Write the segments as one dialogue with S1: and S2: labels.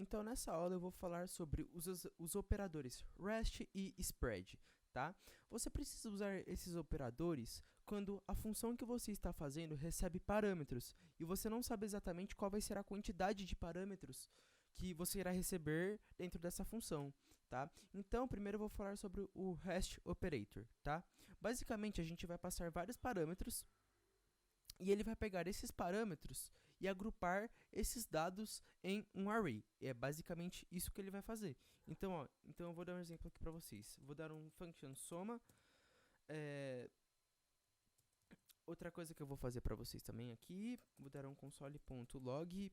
S1: Então, nessa aula eu vou falar sobre os operadores REST e spread, tá? Você precisa usar esses operadores quando a função que você está fazendo recebe parâmetros e você não sabe exatamente qual vai ser a quantidade de parâmetros que você irá receber dentro dessa função, tá? Então, primeiro eu vou falar sobre o REST operator, tá? Basicamente, a gente vai passar vários parâmetros e ele vai pegar esses parâmetros e agrupar esses dados em um array. É basicamente isso que ele vai fazer. Então, eu vou dar um exemplo aqui para vocês. Vou dar um function soma. Outra coisa que eu vou fazer para vocês também aqui, vou dar um console.log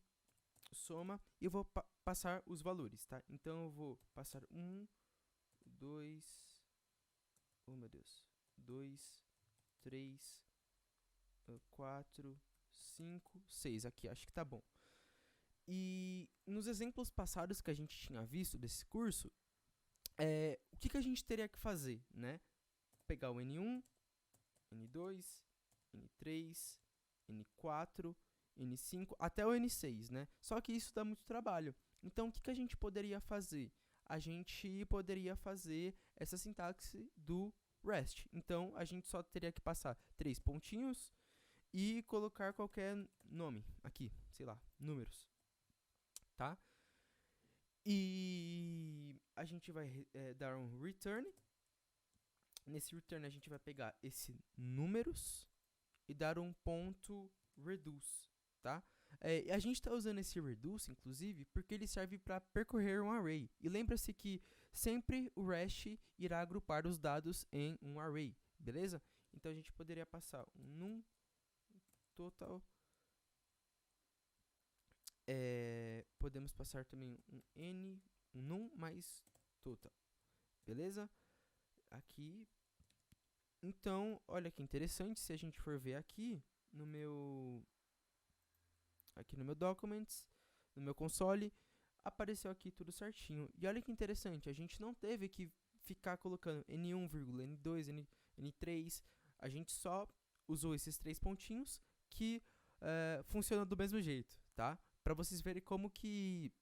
S1: soma e eu vou passar os valores, tá? Então eu vou passar 1, 2, oh meu Deus, 2, 3, 4, 5, 6. Aqui, acho que tá bom. E nos exemplos passados que a gente tinha visto desse curso, o que a gente teria que fazer, né? Pegar o N1, N2, N3, N4, N5, até o N6, né? Só que isso dá muito trabalho. Então, o que a gente poderia fazer? A gente poderia fazer essa sintaxe do REST. Então, a gente só teria que passar 3 pontinhos e colocar qualquer nome aqui, sei lá, números, tá? E a gente vai dar um return. Nesse return a gente vai pegar esse números e dar um ponto reduce, tá? A gente está usando esse reduce, inclusive, porque ele serve para percorrer um array. E lembra-se que sempre o REST irá agrupar os dados em um array, beleza? Então a gente poderia passar um num total. Podemos passar também um n, um num mais total, beleza? Aqui. Então, olha que interessante, se a gente for ver aqui no meu documents, no meu console, apareceu aqui tudo certinho. E olha que interessante, a gente não teve que ficar colocando N1, N2, N3, a gente só usou esses 3 pontinhos que funcionam do mesmo jeito, tá? Para vocês verem como que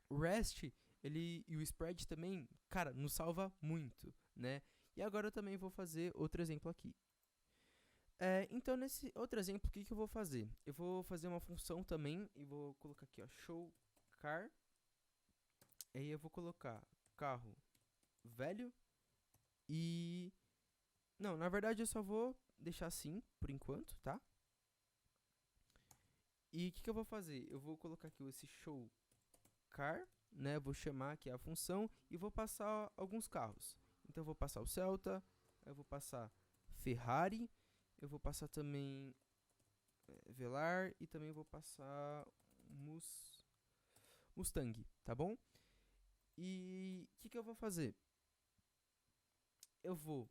S1: o REST e o spread também, cara, nos salva muito, né? E agora eu também vou fazer outro exemplo aqui. Então, nesse outro exemplo, o que eu vou fazer? Eu vou fazer uma função também e vou colocar aqui, ó, show car. Aí eu vou colocar carro velho e... Não, na verdade eu só vou deixar assim, por enquanto, tá? E o que eu vou fazer? Eu vou colocar aqui esse show car, né? Vou chamar aqui a função e vou passar alguns carros. Então eu vou passar o Celta, eu vou passar Ferrari, eu vou passar também Velar e também vou passar Mustang, tá bom? E o que eu vou fazer? Eu vou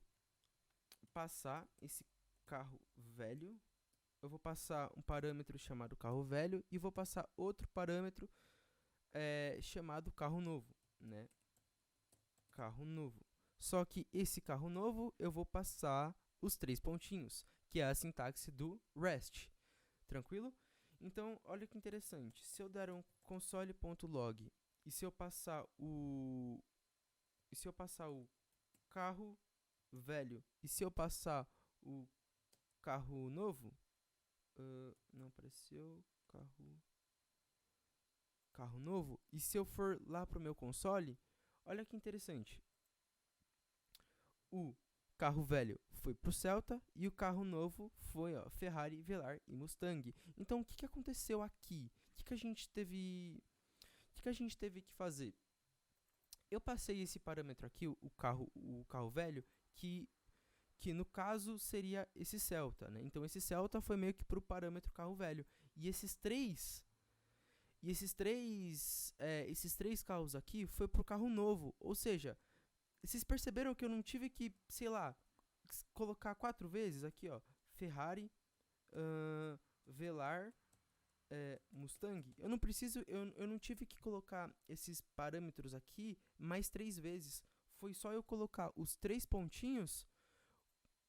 S1: passar esse carro velho, eu vou passar um parâmetro chamado carro velho e vou passar outro parâmetro chamado carro novo, né? Carro novo. Só que esse carro novo eu vou passar os 3 pontinhos, que é a sintaxe do REST. Tranquilo? Então, olha que interessante. Se eu der um console.log e se eu passar o carro velho e se eu passar o carro novo, não apareceu carro novo, e se eu for lá pro meu console, olha que interessante. O carro velho foi pro Celta e o carro novo foi Ferrari, Velar e Mustang. Então, o que aconteceu aqui? O que a gente teve que fazer? Eu passei esse parâmetro aqui, o carro velho, que no caso seria esse Celta, né? Então esse Celta foi meio que pro parâmetro carro velho. E esses três carros aqui foi pro carro novo. Ou seja, vocês perceberam que eu não tive que, sei lá, colocar 4 vezes aqui, ó, Ferrari, Velar, Mustang. Eu não preciso, eu não tive que colocar esses parâmetros aqui mais 3 vezes. Foi só eu colocar os 3 pontinhos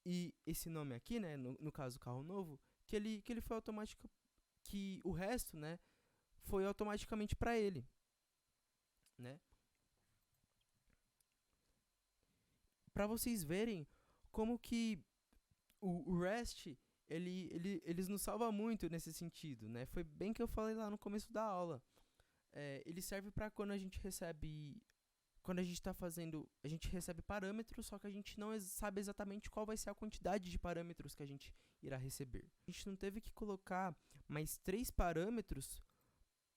S1: e esse nome aqui, né, no caso carro novo, que ele foi automático, que o resto, né, foi automaticamente para ele. né? Para vocês verem como que o REST eles nos salva muito nesse sentido, né? Foi bem que eu falei lá no começo da aula. Ele serve para quando a gente recebe, quando a gente está fazendo, a gente recebe parâmetros, só que a gente não sabe exatamente qual vai ser a quantidade de parâmetros que a gente irá receber. A gente não teve que colocar mais 3 parâmetros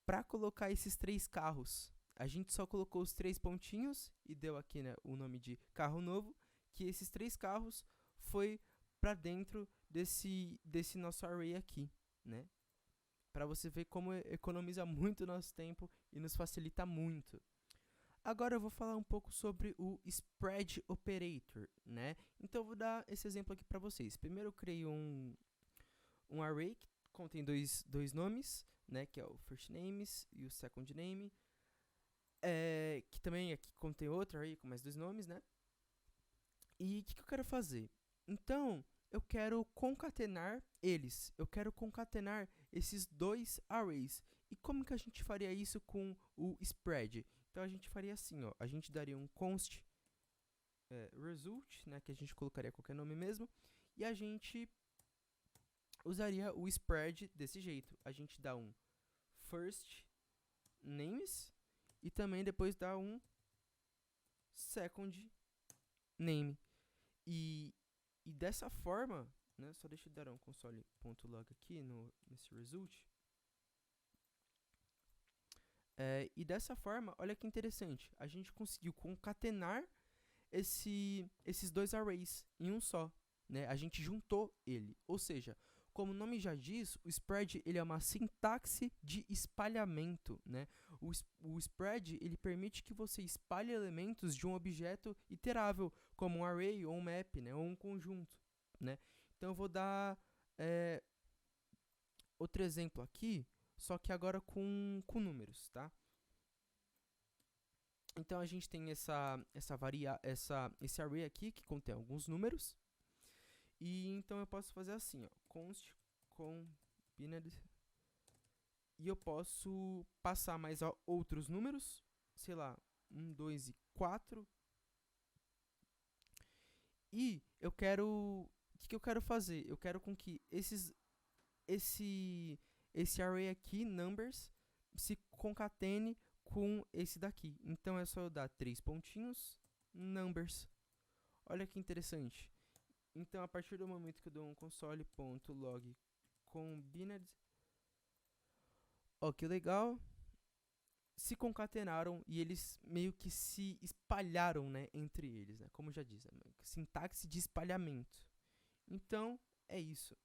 S1: para colocar esses 3 carros. A gente só colocou os 3 pontinhos e deu aqui, né, o nome de carro novo, que esses 3 carros foi para dentro desse nosso array aqui, né? Para você ver como economiza muito nosso tempo e nos facilita muito. Agora eu vou falar um pouco sobre o spread operator, né? Então eu vou dar esse exemplo aqui para vocês. Primeiro eu criei um array que contém dois nomes, né? Que é o first names e o second name. Que também aqui contém outro array com mais 2 nomes, né? E o que eu quero fazer? Então, eu quero concatenar eles. Eu quero concatenar esses 2 arrays. E como que a gente faria isso com o spread? Então, a gente faria assim, ó. A gente daria um const result, né? Que a gente colocaria qualquer nome mesmo. E a gente usaria o spread desse jeito. A gente dá um first names e também depois dá um second name. E dessa forma, né, só deixa eu dar um console.log aqui nesse result. E dessa forma, olha que interessante, a gente conseguiu concatenar esses 2 arrays em um só, né? A gente juntou ele, ou seja, como o nome já diz, o spread ele é uma sintaxe de espalhamento, né? O spread ele permite que você espalhe elementos de um objeto iterável, como um array ou um map, né? Ou um conjunto, né? Então eu vou dar outro exemplo aqui, só que agora com números, tá? Então a gente tem esse array aqui que contém alguns números. E então eu posso fazer assim, ó, const combined, e eu posso passar mais outros números, sei lá, 1, 2 e 4. E eu quero, o que eu quero fazer? Eu quero com que esse array aqui, numbers, se concatene com esse daqui. Então é só eu dar 3 pontinhos, numbers. Olha que interessante. Então, a partir do momento que eu dou um console.log combined, ó, que legal, se concatenaram e eles meio que se espalharam, né, entre eles, né, como já diz, sintaxe de espalhamento. Então, é isso.